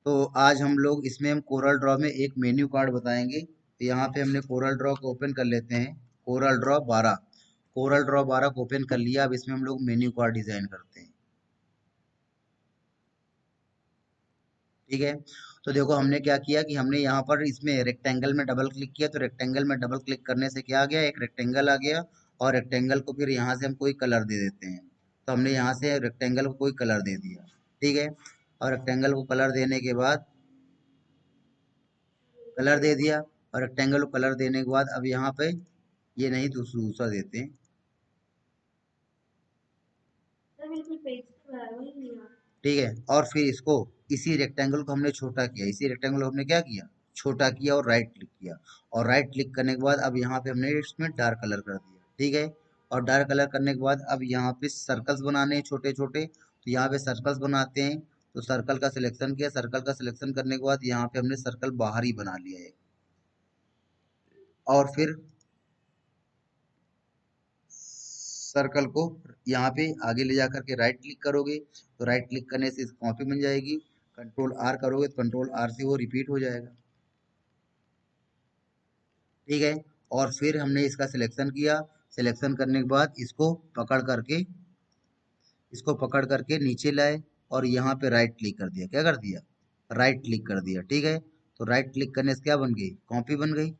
तो आज हम लोग इसमें हम कोरल ड्रॉ में एक मेन्यू कार्ड बताएंगे। तो यहाँ पे हमने कोरल ड्रॉ को ओपन कर लेते हैं। कोरल ड्रॉ 12 को ओपन कर लिया। अब इसमें हम लोग मेन्यू कार्ड डिजाइन करते हैं। ठीक है। तो देखो हमने क्या किया कि हमने यहाँ पर इसमें रेक्टेंगल में डबल क्लिक किया। तो रेक्टेंगल में डबल क्लिक करने से क्या आ गया, एक रेक्टेंगल आ गया। और रेक्टेंगल को फिर यहाँ से हम कोई कलर दे देते हैं। तो हमने यहाँ से रेक्टेंगल को कोई कलर दे दिया। ठीक है। और रेक्टेंगल को कलर देने के बाद कलर दे दिया। और रेक्टेंगल को कलर देने के बाद अब यहाँ पे ये नहीं दूसरा देते हैं। ठीक है। और फिर इसको इसी रेक्टेंगल को हमने छोटा किया। इसी रेक्टेंगल को हमने क्या किया, छोटा किया और राइट क्लिक किया। और राइट क्लिक करने के बाद अब यहाँ पे हमने इसमें डार्क कलर कर दिया। ठीक है। और डार्क कलर करने के बाद अब यहाँ पे सर्कल्स बनाने हैं छोटे छोटे। तो यहाँ पे सर्कल्स बनाते हैं। तो सर्कल का सिलेक्शन किया। सर्कल का सिलेक्शन करने के बाद यहाँ पे हमने सर्कल बाहर ही बना लिया है। और फिर सर्कल को यहाँ पे आगे ले जाकर के राइट क्लिक करोगे। तो राइट क्लिक करने से कॉपी बन जाएगी। कंट्रोल आर करोगे तो कंट्रोल आर से वो रिपीट हो जाएगा। ठीक है। और फिर हमने इसका सिलेक्शन किया। सिलेक्शन करने के बाद इसको पकड़ करके नीचे लाए। और यहाँ पे राइट क्लिक कर दिया। क्या कर दिया, राइट क्लिक कर दिया। ठीक है। तो राइट क्लिक करने से क्या बन गई, कॉपी बन गई।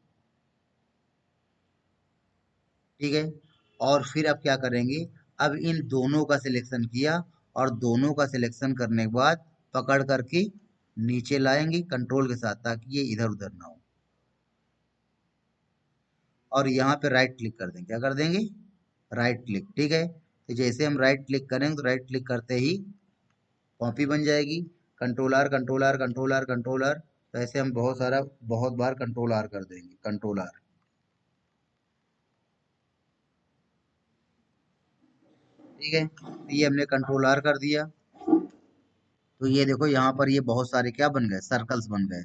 ठीक है। और फिर अब क्या करेंगे, अब इन दोनों का सिलेक्शन किया। और दोनों का सिलेक्शन करने के बाद पकड़ करके नीचे लाएंगे कंट्रोल के साथ, ताकि ये इधर उधर ना हो। और यहाँ पे राइट क्लिक कर देंगे। क्या कर देंगे, राइट क्लिक। ठीक है। तो जैसे हम राइट क्लिक करेंगे तो राइट क्लिक करते ही कॉपी बन जाएगी। Control R control R control R control R. तो ऐसे हम बहुत बार कंट्रोल आर कर देंगे, कंट्रोल आर। ठीक है। तो ये हमने कंट्रोल आर कर दिया। तो ये देखो यहाँ पर ये बहुत सारे क्या बन गए, सर्कल्स बन गए।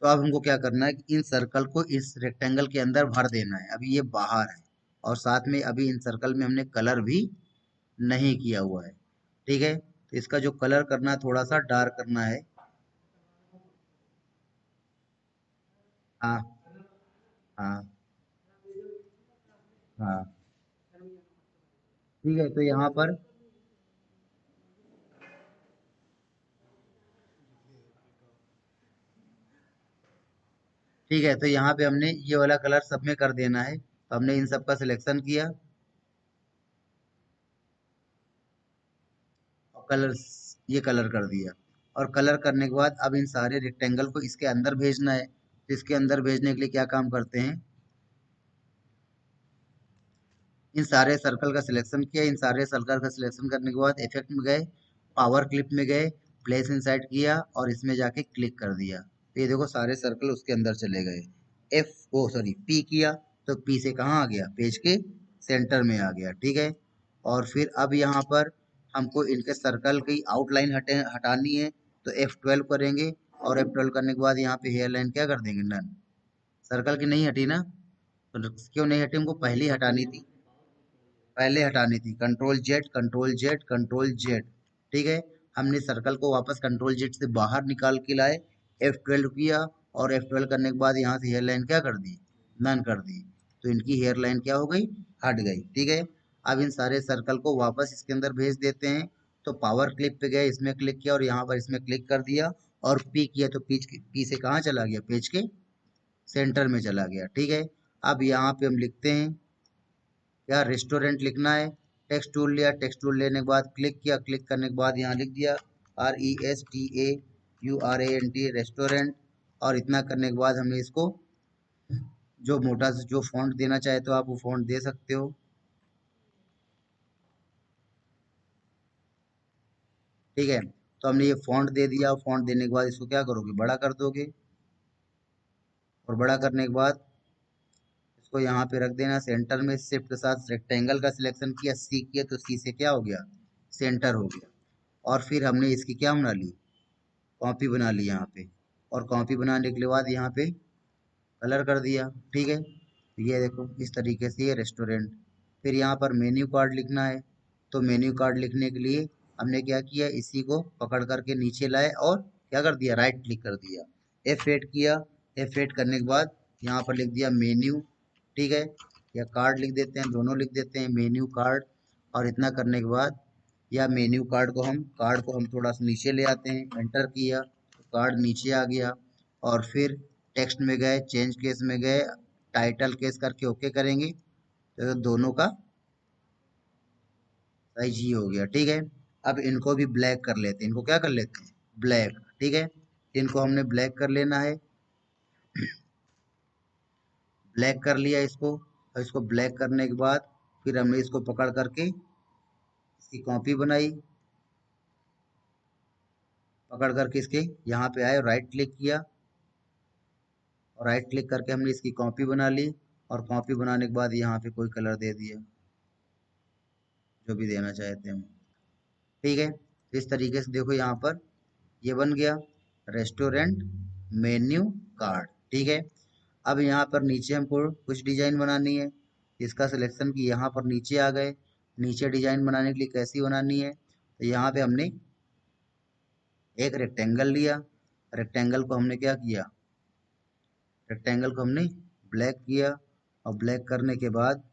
तो अब हमको क्या करना है कि इन सर्कल को इस रेक्टेंगल के अंदर भर देना है। अभी ये बाहर है। और साथ में अभी इन सर्कल में हमने कलर भी नहीं किया हुआ है। ठीक है। तो इसका जो कलर करना है थोड़ा सा डार्क करना है। हाँ हाँ हाँ। ठीक है। तो यहाँ पर ठीक है। तो यहाँ पे हमने ये वाला कलर सब में कर देना है। तो हमने इन सब का सिलेक्शन किया और ये कलर कर दिया। और कलर करने के बाद अब इन सारे रेक्टेंगल को इसके अंदर भेजना है। तो इसके अंदर भेजने के लिए क्या काम करते हैं, इन सारे सर्कल का सिलेक्शन किया। इन सारे सर्कल का सिलेक्शन करने के बाद इफेक्ट में गए, पावर क्लिप में गए, प्लेस इनसाइड किया और इसमें जाके क्लिक कर दिया। तो ये देखो सारे सर्कल उसके अंदर चले गए। एफ ओ सॉरी पी किया। तो पी से कहाँ आ गया, पेज के सेंटर में आ गया। ठीक है। और फिर अब यहाँ पर हमको इनके सर्कल की आउटलाइन हटानी है। तो F12 करेंगे। और F12 करने के बाद यहाँ पे हेयर लाइन क्या कर देंगे, नन। सर्कल की नहीं हटी ना, तो क्यों नहीं हटी, हमको पहले ही हटानी थी। पहले हटानी थी, control Z control Z control Z. ठीक है। हमने सर्कल को वापस कंट्रोल जेड से बाहर निकाल के लाए। F12 किया। और F12 करने के बाद यहाँ से हेयर लाइन क्या कर दी, नन कर दी। तो इनकी हेयर लाइन क्या हो गई, हट गई। ठीक है। अब इन सारे सर्कल को वापस इसके अंदर भेज देते हैं। तो पावर क्लिप पे गए, इसमें क्लिक किया और यहाँ पर इसमें क्लिक कर दिया। और पी किया तो पी से कहाँ चला गया, पेज के सेंटर में चला गया। ठीक है। अब यहाँ पे हम लिखते हैं या रेस्टोरेंट लिखना है। टेक्स्ट टूल लिया, टेक्स्ट टूल लेने के बाद क्लिक किया। क्लिक करने के बाद यहाँ लिख दिया RESTAURANT, रेस्टोरेंट। और इतना करने के बाद हमने इसको जो मोटा से जो फॉन्ट देना चाहे तो आप वो फॉन्ट दे सकते हो। ठीक है। तो हमने ये फॉन्ट दे दिया। फॉन्ट देने के बाद इसको क्या करोगे, बड़ा कर दोगे। और बड़ा करने के बाद इसको यहाँ पे रख देना सेंटर में। शिफ्ट के साथ रेक्टेंगल का सिलेक्शन किया, सी किया तो सी से क्या हो गया, सेंटर हो गया। और फिर हमने इसकी क्या बना ली, कॉपी बना ली यहाँ पे। और कॉपी बनाने के बाद यहाँ पे कलर कर दिया। ठीक है। तो ये देखो इस तरीके से ये रेस्टोरेंट। फिर यहाँ पर मेन्यू कार्ड लिखना है। तो मेन्यू कार्ड लिखने के लिए हमने क्या किया, इसी को पकड़ करके नीचे लाए और क्या कर दिया, राइट क्लिक कर दिया, F8 किया। F8 करने के बाद यहाँ पर लिख दिया मेन्यू, ठीक है, या कार्ड लिख देते हैं, दोनों लिख देते हैं, मेन्यू कार्ड। और इतना करने के बाद या मेन्यू कार्ड को हम थोड़ा सा नीचे ले आते हैं, एंटर किया तो कार्ड नीचे आ गया। और फिर टेक्स्ट में गए, चेंज केस में गए, टाइटल केस करके ओके करेंगे तो दोनों का साइज ही हो गया, ठीक है। अब इनको भी ब्लैक कर लेते हैं, इनको क्या कर लेते हैं, ब्लैक, ठीक है। इनको हमने ब्लैक कर लेना है, ब्लैक कर लिया इसको। और इसको ब्लैक करने के बाद फिर हमने इसको पकड़ करके इसकी कॉपी बनाई, पकड़ करके इसके यहाँ पे आए, राइट क्लिक किया और राइट क्लिक करके हमने इसकी कॉपी बना ली। और कॉपी बनाने के बाद यहाँ पे कोई कलर दे दिया, जो भी देना चाहते हैं हम, ठीक है। तो इस तरीके से देखो यहाँ पर ये बन गया रेस्टोरेंट मेन्यू कार्ड, ठीक है। अब यहाँ पर नीचे हमको कुछ डिजाइन बनानी है, इसका सिलेक्शन की यहाँ पर नीचे आ गए। नीचे डिजाइन बनाने के लिए कैसी बनानी है, तो यहाँ पे हमने एक रेक्टेंगल लिया, रेक्टेंगल को हमने क्या किया, रेक्टेंगल को हमने ब्लैक किया। और ब्लैक करने के बाद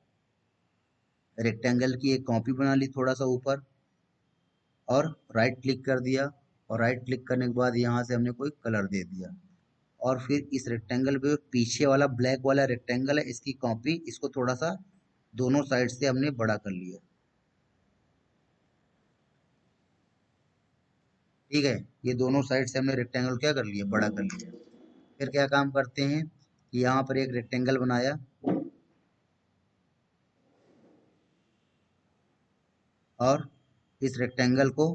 रेक्टेंगल की एक कॉपी बना ली थोड़ा सा ऊपर, और राइट क्लिक कर दिया। और राइट क्लिक करने के बाद यहाँ से हमने कोई कलर दे दिया। और फिर इस रेक्टेंगल पे पीछे वाला ब्लैक वाला रेक्टेंगल है, इसकी कॉपी, इसको थोड़ा सा दोनों साइड से हमने बड़ा कर लिया, ठीक है। ये दोनों साइड से हमने रेक्टेंगल क्या कर लिया, बड़ा कर लिया। फिर क्या काम करते हैं कि यहाँ पर एक रेक्टेंगल बनाया और इस रेक्टेंगल को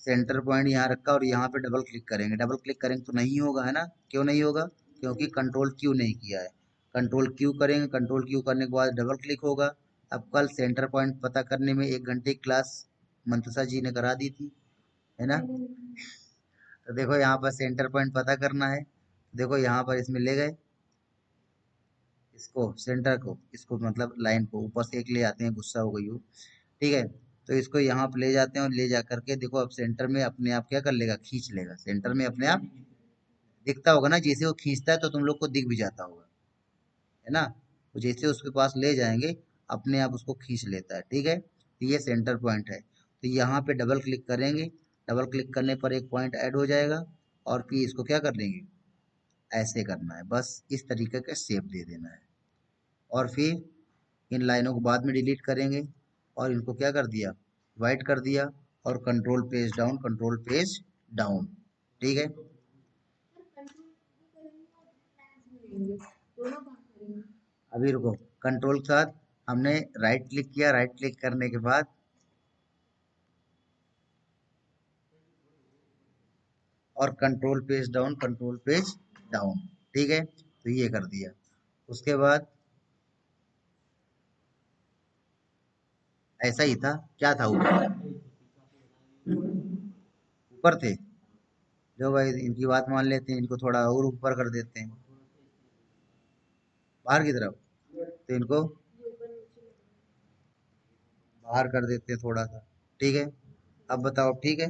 सेंटर पॉइंट यहाँ रखा और यहाँ पे डबल क्लिक करेंगे, डबल क्लिक करेंगे तो नहीं होगा, है ना। क्यों नहीं होगा, क्योंकि कंट्रोल क्यू नहीं किया है। कंट्रोल क्यू करेंगे, कंट्रोल क्यू करने के बाद डबल क्लिक होगा। अब कल सेंटर पॉइंट पता करने में 1 घंटे की क्लास मंतसा जी ने करा दी थी, है ना। तो देखो यहाँ पर सेंटर पॉइंट पता करना है, देखो यहाँ पर इसमें ले गए इसको, सेंटर को, इसको मतलब लाइन को ऊपर से एक ले आते हैं, गुस्सा हो गई हो, ठीक है। तो इसको यहाँ पे ले जाते हैं और ले जा करके देखो अब सेंटर में अपने आप क्या कर लेगा, खींच लेगा, सेंटर में अपने आप दिखता होगा ना, जैसे वो खींचता है तो तुम लोग को दिख भी जाता होगा, है ना। तो जैसे उसके पास ले जाएंगे अपने आप उसको खींच लेता है, ठीक है। तो ये सेंटर पॉइंट है, तो यहाँ पे डबल क्लिक करेंगे, डबल क्लिक करने पर एक पॉइंट ऐड हो जाएगा। और फिर इसको क्या कर देंगे, ऐसे करना है, बस इस तरीके का शेप दे देना है। और फिर इन लाइनों को बाद में डिलीट करेंगे और इनको क्या कर दिया, वाइट कर दिया। और control page down, control page down, ठीक है। अभी रुको, कंट्रोल के साथ हमने राइट क्लिक किया, राइट क्लिक करने के बाद और control page down, control page down, ठीक है। तो ये कर दिया, उसके बाद ऐसा ही था, क्या था ऊपर, ऊपर थे, जो भाई इनकी बात मान लेते हैं, इनको थोड़ा और ऊपर कर देते हैं, बाहर की तरफ, तो इनको बाहर कर देते हैं थोड़ा सा, ठीक है। अब बताओ, ठीक है,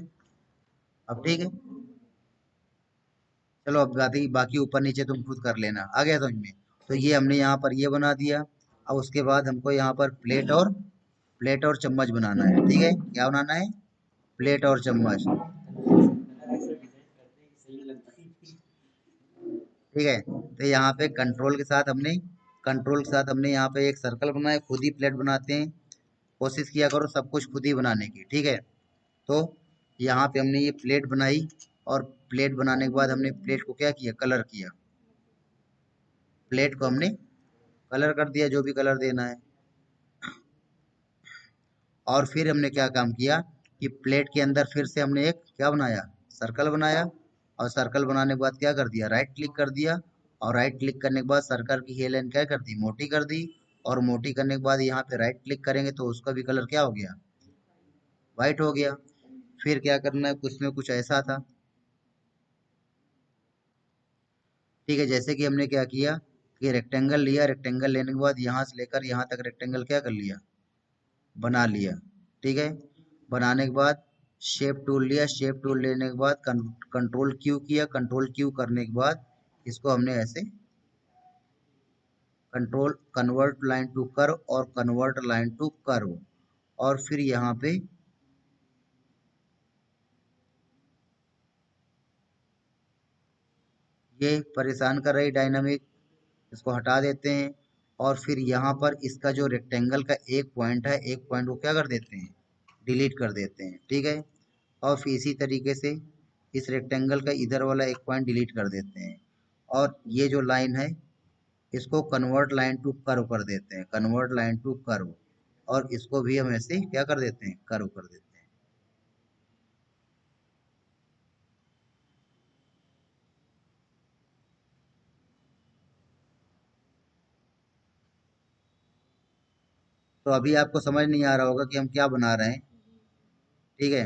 अब ठीक है। चलो अब बाकी बाकी ऊपर नीचे तुम खुद कर लेना, आ गया समझ में। तो ये हमने यहाँ पर ये बना दिया। अब उसके बाद हमको यहाँ पर प्लेट और चम्मच बनाना है, ठीक है। क्या बनाना है, प्लेट और चम्मच, ठीक है। तो यहाँ पे कंट्रोल के साथ हमने यहाँ पे एक सर्कल बनाया, खुद ही प्लेट बनाते हैं, कोशिश किया करो सब कुछ खुद ही बनाने की, ठीक है। तो यहाँ पे हमने ये प्लेट बनाई और प्लेट बनाने के बाद हमने प्लेट को क्या किया, कलर किया, प्लेट को हमने कलर कर दिया, जो भी कलर देना है। और फिर हमने क्या काम किया कि प्लेट के अंदर फिर से हमने एक क्या बनाया, सर्कल बनाया। और सर्कल बनाने के बाद क्या कर दिया, राइट क्लिक कर दिया। और राइट क्लिक करने के बाद सर्कल की ये लाइन क्या कर दी, मोटी कर दी। और मोटी करने के बाद यहाँ पे राइट क्लिक करेंगे तो उसका भी कलर क्या हो गया, वाइट हो गया। फिर क्या करना है, कुछ में कुछ ऐसा था, ठीक है। जैसे कि हमने क्या किया कि रेक्टेंगल लिया, रेक्टेंगल लेने के बाद यहाँ से लेकर यहाँ तक रेक्टेंगल क्या कर लिया, बना लिया। ठीक है, बनाने के बाद शेप टूल लिया, शेप टूल लेने के बाद कंट्रोल क्यू किया, कंट्रोल क्यू करने के बाद इसको हमने ऐसे control convert line to curve और कन्वर्ट लाइन टू कर्व, और फिर यहाँ पे ये परेशान कर रही डायनामिक, इसको हटा देते हैं। और फिर यहाँ पर इसका जो रेक्टेंगल का एक पॉइंट है, एक पॉइंट को क्या कर देते हैं, डिलीट कर देते हैं। ठीक है, और फिर इसी तरीके से इस रेक्टेंगल का इधर वाला एक पॉइंट डिलीट कर देते हैं, और ये जो लाइन है इसको कन्वर्ट लाइन टू कर्व कर देते हैं, कन्वर्ट लाइन टू कर्व, और इसको भी हम ऐसे क्या कर देते हैं, कर्व कर देते हैं। तो अभी आपको समझ नहीं आ रहा होगा कि हम क्या बना रहे हैं। ठीक है,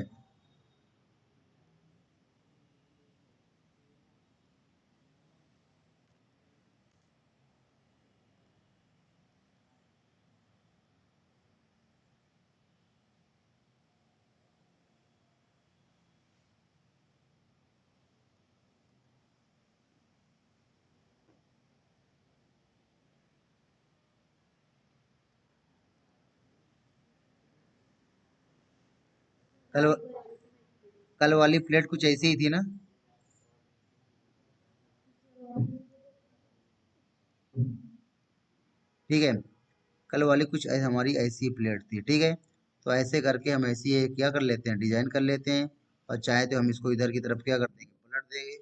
कल कल वाली प्लेट कुछ ऐसी ही थी ना। ठीक है, कल वाली कुछ हमारी ऐसी प्लेट थी। ठीक है, तो ऐसे करके हम ऐसी क्या कर लेते हैं, डिजाइन कर लेते हैं, और चाहे तो हम इसको इधर की तरफ क्या कर देंगे, पलट देंगे,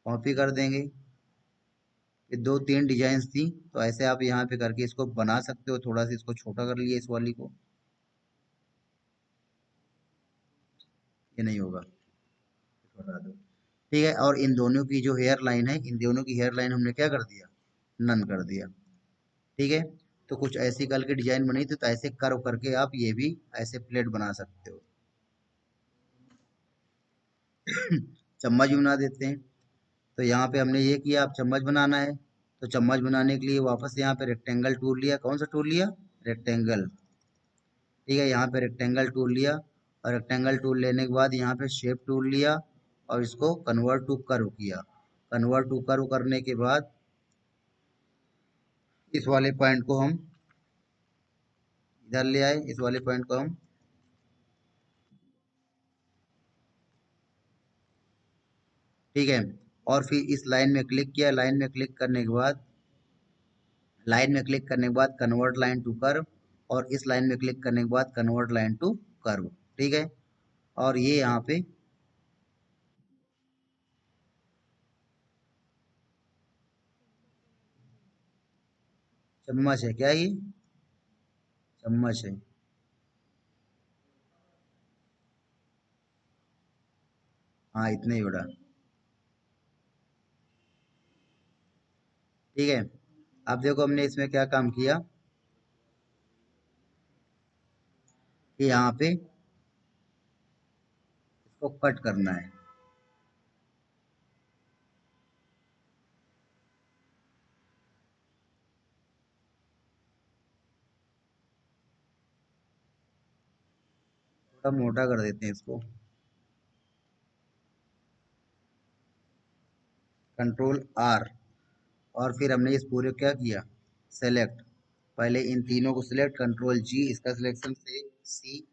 कॉपी कर देंगे। ये दो तीन डिजाइन थी, तो ऐसे आप यहाँ पे करके इसको बना सकते हो। थोड़ा सा इसको छोटा कर लिए इस वाली को, ये नहीं होगा, इसको हटा दो। ठीक है, और इन दोनों की जो हेयर लाइन है, इन दोनों की हेयर लाइन हमने क्या कर दिया, नन कर दिया। ठीक है, तो कुछ ऐसी कल की डिजाइन बनी थी, तो ऐसे कर्व करके आप ये भी ऐसे प्लेट बना सकते हो। चम्मच भी बना देते हैं। तो यहाँ पे हमने ये किया, अब चम्मच बनाना है, तो चम्मच बनाने के लिए वापस यहाँ पे रेक्टेंगल टूल लिया। कौन सा टूल लिया, रेक्टेंगल। ठीक है, यहाँ पे रेक्टेंगल टूल लिया, और रेक्टेंगल टूल लेने के बाद यहाँ पे शेप टूल लिया, और इसको कन्वर्ट टू कर्व किया। कन्वर्ट टू कर्व करने के बाद इस वाले पॉइंट को हम इधर ले आए, इस वाले पॉइंट को हम, ठीक है, और फिर इस लाइन में क्लिक किया। लाइन में क्लिक करने के बाद, लाइन में क्लिक करने के बाद कन्वर्ट लाइन टू कर्व, और इस लाइन में क्लिक करने के बाद कन्वर्ट लाइन टू कर्व। ठीक है, और ये यहाँ पे चम्मच है, क्या ये चम्मच है। हाँ, इतना ही बड़ा। ठीक है, अब देखो हमने इसमें क्या काम किया, कि यहाँ पे इसको कट करना है। थोड़ा मोटा कर देते हैं इसको, कंट्रोल आर, और फिर हमने इस पूरे क्या किया, सेलेक्ट। पहले इन तीनों को सिलेक्ट, कंट्रोल जी, इसका सिलेक्शन से सी,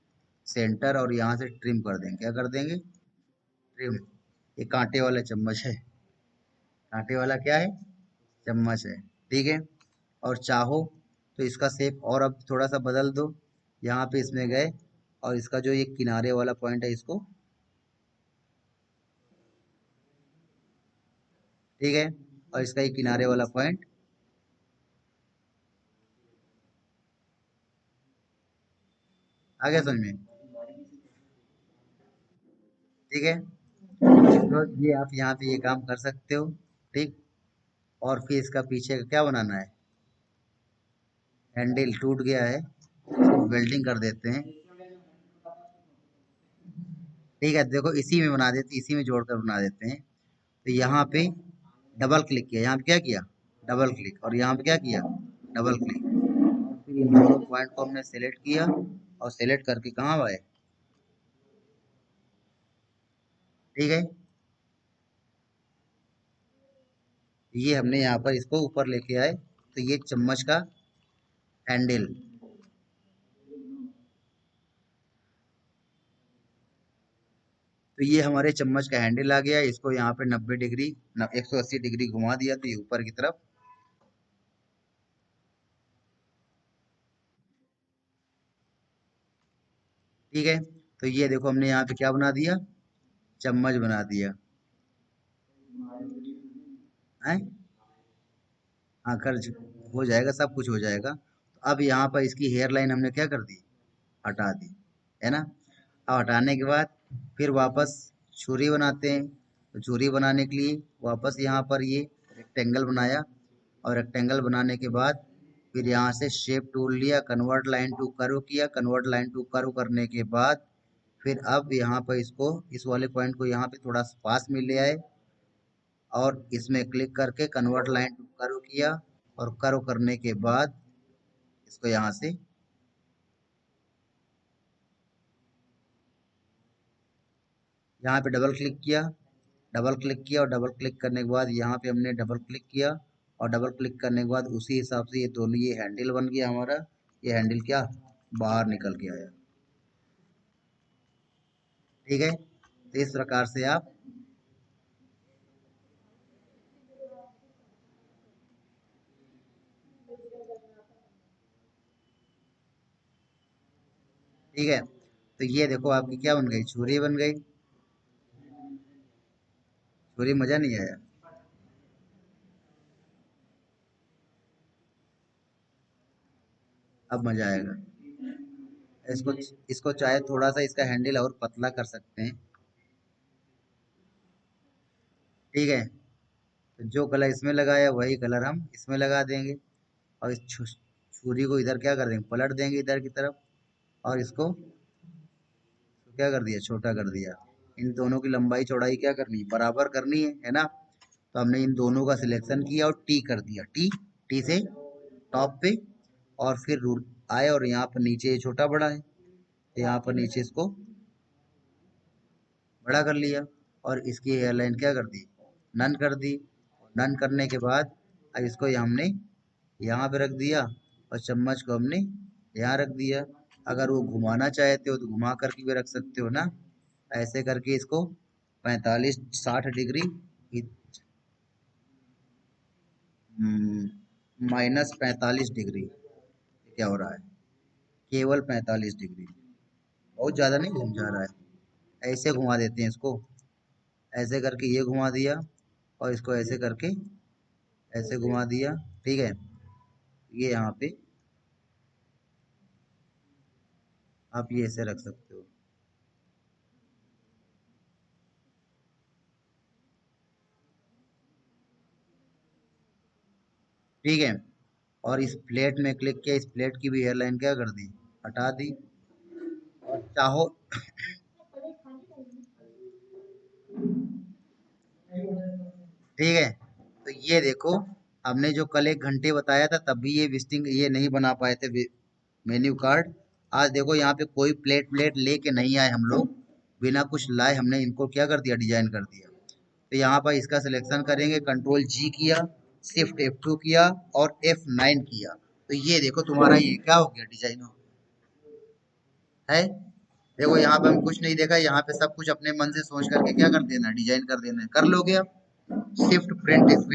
सेंटर, और यहाँ से ट्रिम कर देंगे। क्या कर देंगे, ट्रिम। ये कांटे वाला चम्मच है, कांटे वाला क्या है, चम्मच है। ठीक है, और चाहो तो इसका शेप और अब थोड़ा सा बदल दो। यहाँ पे इसमें गए, और इसका जो ये किनारे वाला पॉइंट है इसको, ठीक है, और इसका ये किनारे वाला पॉइंट, आ गया समझ में। ठीक है, तो ये आप यहाँ पे ये काम कर सकते हो। ठीक, और फिर इसका पीछे का क्या बनाना है, हैंडल टूट गया है, इसको वेल्डिंग कर देते हैं। ठीक है, देखो इसी में बना देते, इसी में जोड़कर बना देते हैं। तो यहाँ पे डबल क्लिक किया, यहाँ पे क्या किया, डबल क्लिक, और यहाँ पे क्या किया, डबल क्लिक, और फिर इन दोनों पॉइंट को हमने सेलेक्ट किया, और सेलेक्ट करके कहाँ आए, ठीक है। ये हमने यहाँ पर इसको ऊपर लेके आए, तो ये चम्मच का हैंडल, तो ये हमारे चम्मच का हैंडल आ गया। इसको यहाँ पे 90 डिग्री 180 डिग्री घुमा दिया, तो ये ऊपर की तरफ, ठीक है। तो ये देखो हमने यहाँ पे क्या बना दिया, चम्मच बना दिया है। हाँ खर्च हो जाएगा, सब कुछ हो जाएगा। तो अब यहाँ पर इसकी हेयर लाइन हमने क्या कर दी, हटा दी, है ना। अब हटाने के बाद फिर वापस छुरी बनाते हैं। तो छुरी बनाने के लिए वापस यहाँ पर ये रेक्टेंगल बनाया, और रेक्टेंगल बनाने के बाद फिर यहाँ से शेप टूल लिया, कन्वर्ट लाइन टू कर्व किया, कन्वर्ट लाइन टू कर्व करने के बाद फिर अब यहाँ पर इसको, इस वाले पॉइंट को यहाँ पे थोड़ा पास में ले आए, और इसमें क्लिक करके कन्वर्ट लाइन टू कर्व किया, और कर्व करने के बाद इसको यहाँ से, यहाँ पे डबल क्लिक किया, डबल क्लिक किया, और डबल क्लिक करने के बाद यहाँ पे हमने डबल क्लिक किया, और डबल क्लिक करने के बाद उसी हिसाब से ये दोनों, ये हैंडल बन गया हमारा। ये हैंडल क्या, बाहर निकल के आया, ठीक है। तो इस प्रकार से आप, ठीक है। तो ये देखो आपकी क्या बन गई, छुरी बन गई। छुरी, मजा नहीं आया। अब मजा आएगा। इसको इसको चाहे थोड़ा सा इसका हैंडल और पतला कर सकते हैं, ठीक है। तो जो कलर इसमें लगाया वही कलर हम इसमें लगा देंगे, और इस छुरी को इधर क्या कर देंगे, पलट देंगे इधर की तरफ, और इसको तो क्या कर दिया, छोटा कर दिया। इन दोनों की लंबाई चौड़ाई क्या करनी है, बराबर करनी है ना। तो हमने इन दोनों का सिलेक्शन किया और टी कर दिया, टी, टी से टॉप पे, और फिर रूल आए, और यहाँ पर नीचे ये छोटा बड़ा है, तो यहाँ पर नीचे इसको बड़ा कर लिया, और इसकी एयरलाइन क्या कर दी, नन कर दी। नन करने के बाद अब इसको हमने यहाँ पे रख दिया, और चम्मच को हमने यहाँ रख दिया। अगर वो घुमाना चाहते हो तो घुमा करके भी रख सकते हो ना, ऐसे करके इसको 45 60 डिग्री, -45 डिग्री, क्या हो रहा है, केवल 45 डिग्री, बहुत ज़्यादा नहीं घूम जा रहा है। ऐसे घुमा देते हैं इसको, ऐसे करके ये घुमा दिया, और इसको ऐसे करके ऐसे घुमा दिया, ठीक है। ये यहाँ पे आप ये ऐसे रख सकते हो, ठीक है। और इस प्लेट में क्लिक किया, इस प्लेट की भी एयरलाइन क्या कर दी, हटा दी। और चाहो, ठीक है। तो ये देखो, हमने जो कल 1 घंटे बताया था तब भी ये विजिटिंग ये नहीं बना पाए थे मेन्यू कार्ड। आज देखो यहाँ पे कोई प्लेट प्लेट लेके नहीं आए हम लोग, बिना कुछ लाए हमने इनको क्या कर दिया, डिजाइन कर दिया। तो यहाँ पर इसका सिलेक्शन करेंगे, कंट्रोल जी किया, शिफ्ट F2 किया, और F9 किया, तो ये देखो तुम्हारा ये क्या हो गया, डिजाइन है। देखो यहाँ पे हम कुछ नहीं देखा, यहाँ पे सब कुछ अपने मन से सोच करके क्या कर देना, डिजाइन कर देना है। कर लोगे अब, शिफ्ट प्रिंट